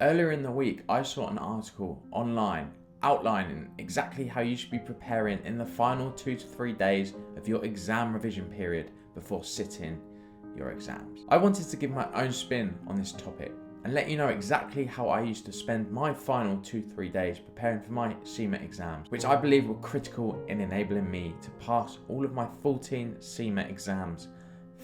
Earlier in the week, I saw an article online outlining exactly how you should be preparing in the final 2 to 3 days of your exam revision period before sitting your exams. I wanted to give my own spin on this topic and let you know exactly how I used to spend my final 2-3 days preparing for my CMA exams, which I believe were critical in enabling me to pass all of my 14 CMA exams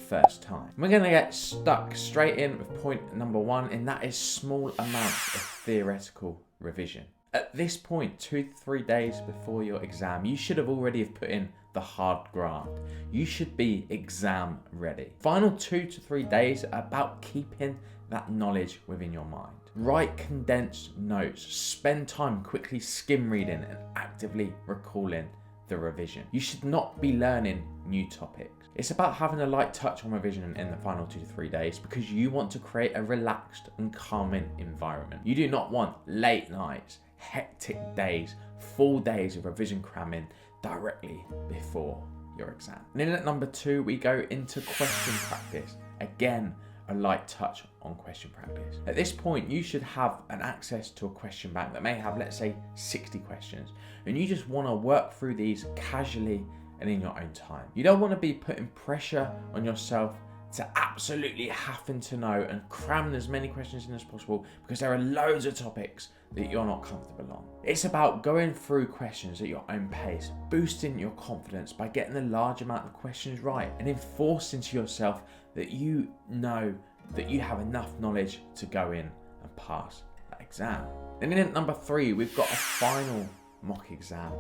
first time. We're going to get stuck straight in with point number 1, and that is small amounts of theoretical revision. At this point, 2 to 3 days before your exam, you should have already have put in the hard graft. You should be exam ready. Final 2 to 3 days are about keeping that knowledge within your mind. Write condensed notes, spend time quickly skim reading and actively recalling the revision. You should not be learning new topics. It's about having a light touch on revision in the final 2 to 3 days because you want to create a relaxed and calming environment. You do not want late nights, hectic days, full days of revision cramming directly before your exam. And then at number 2, we go into question practice. Again, a light touch on question practice. At this point, you should have an access to a question bank that may have, let's say, 60 questions, and you just want to work through these casually and in your own time. You don't want to be putting pressure on yourself to absolutely having to know and cram as many questions in as possible because there are loads of topics that you're not comfortable on. It's about going through questions at your own pace, boosting your confidence by getting a large amount of questions right and enforcing to yourself that you know that you have enough knowledge to go in and pass that exam. And then at number 3, we've got a final mock exam.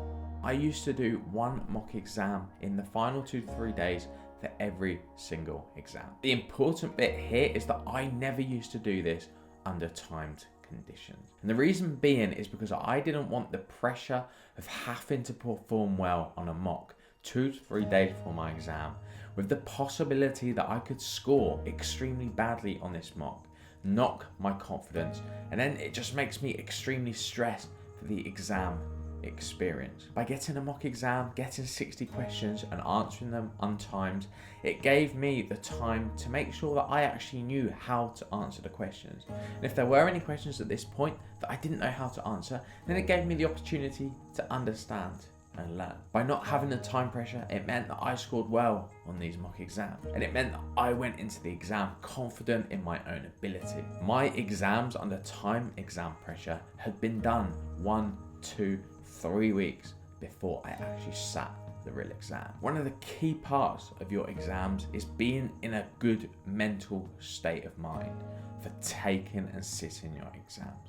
I used to do 1 mock exam in the final 2 to 3 days for every single exam. The important bit here is that I never used to do this under timed conditions. And the reason being is because I didn't want the pressure of having to perform well on a mock 2 to 3 days before my exam, with the possibility that I could score extremely badly on this mock, knock my confidence, and then it just makes me extremely stressed for the exam experience. By getting a mock exam, getting 60 questions and answering them untimed, it gave me the time to make sure that I actually knew how to answer the questions. And if there were any questions at this point that I didn't know how to answer, then it gave me the opportunity to understand and learn. By not having the time pressure, it meant that I scored well on these mock exams, and it meant that I went into the exam confident in my own ability. My exams under time exam pressure had been done 1, 2, 3 weeks before I actually sat the real exam. One of the key parts of your exams is being in a good mental state of mind for taking and sitting your exams.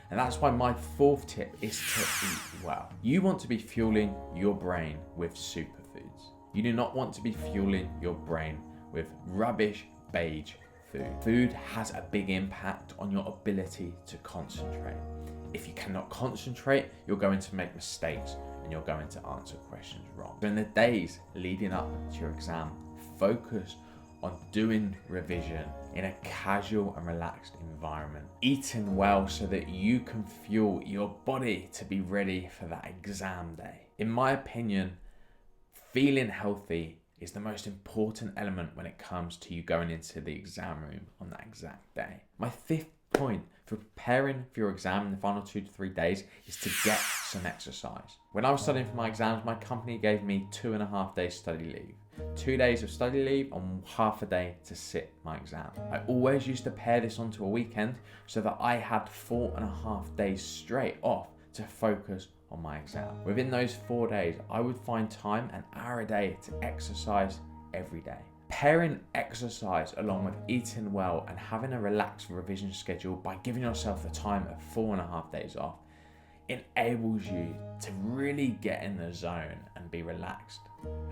And that's why my 4th tip is to eat well. You want to be fueling your brain with superfoods. You do not want to be fueling your brain with rubbish beige food. Food has a big impact on your ability to concentrate. If you cannot concentrate, you're going to make mistakes and you're going to answer questions wrong. So in the days leading up to your exam, focus on doing revision in a casual and relaxed environment, eating well so that you can fuel your body to be ready for that exam day. In my opinion, feeling healthy is the most important element when it comes to you going into the exam room on that exact day. My 5th point for preparing for your exam in the final 2 to 3 days is to get some exercise. When I was studying for my exams, my company gave me 2.5 days study leave. 2 days of study leave and half a day to sit my exam. I always used to pair this onto a weekend so that I had 4.5 days straight off to focus on my exam. Within those 4 days, I would find time, an hour a day, to exercise every day. Pairing exercise along with eating well and having a relaxed revision schedule by giving yourself the time of 4.5 days off enables you to really get in the zone and be relaxed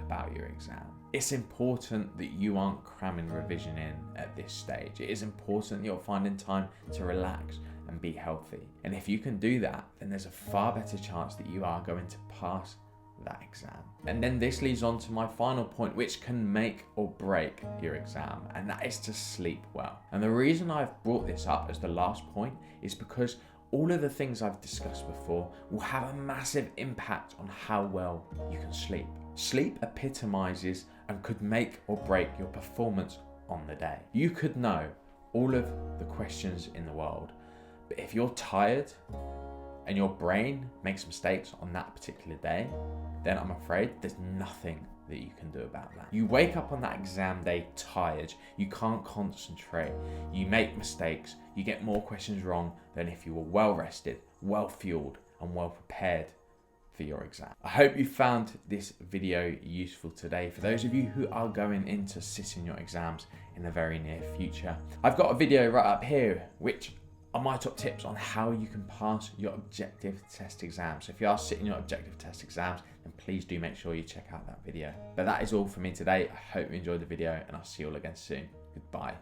about your exam. It's important that you aren't cramming revision in at this stage. It is important that you're finding time to relax and be healthy. And if you can do that, then there's a far better chance that you are going to pass that exam. And then this leads on to my final point, which can make or break your exam, and that is to sleep well. And the reason I've brought this up as the last point is because all of the things I've discussed before will have a massive impact on how well you can sleep. Sleep epitomizes and could make or break your performance on the day. You could know all of the questions in the world, But if you're tired and your brain makes mistakes on that particular day, then I'm afraid there's nothing that you can do about that. You wake up on that exam day tired, you can't concentrate, you make mistakes, you get more questions wrong than if you were well rested, well fueled, and well prepared for your exam. I hope you found this video useful today. For those of you who are going in to sit in your exams in the very near future, I've got a video right up here which are my top tips on how you can pass your objective test exams. So if you are sitting your objective test exams, then please do make sure you check out that video. But that is all for me today. I hope you enjoyed the video, and I'll see you all again soon. Goodbye.